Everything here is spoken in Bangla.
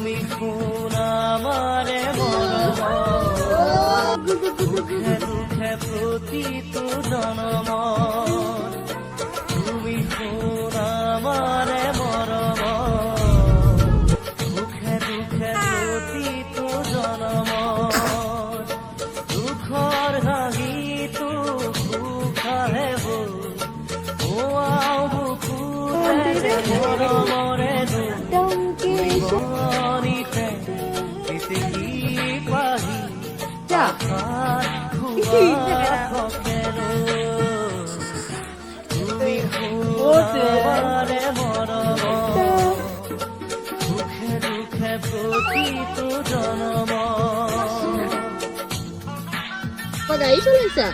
তুমি কোন আমারে মরম দুঃখে দুঃখে প্রতিত জনম তুমি কোন আমারে মরম দুঃখে দুঃখে প্রতিত জনম দুঃখর হাহি তু সুখাহেব ও আও বুকুতে মরমরে দুঃখরিতে পৃথিবী পাহি তুমি আমারে মরম দুঃখে দুঃখে প্রতিত জনম গাড়ি চলেছে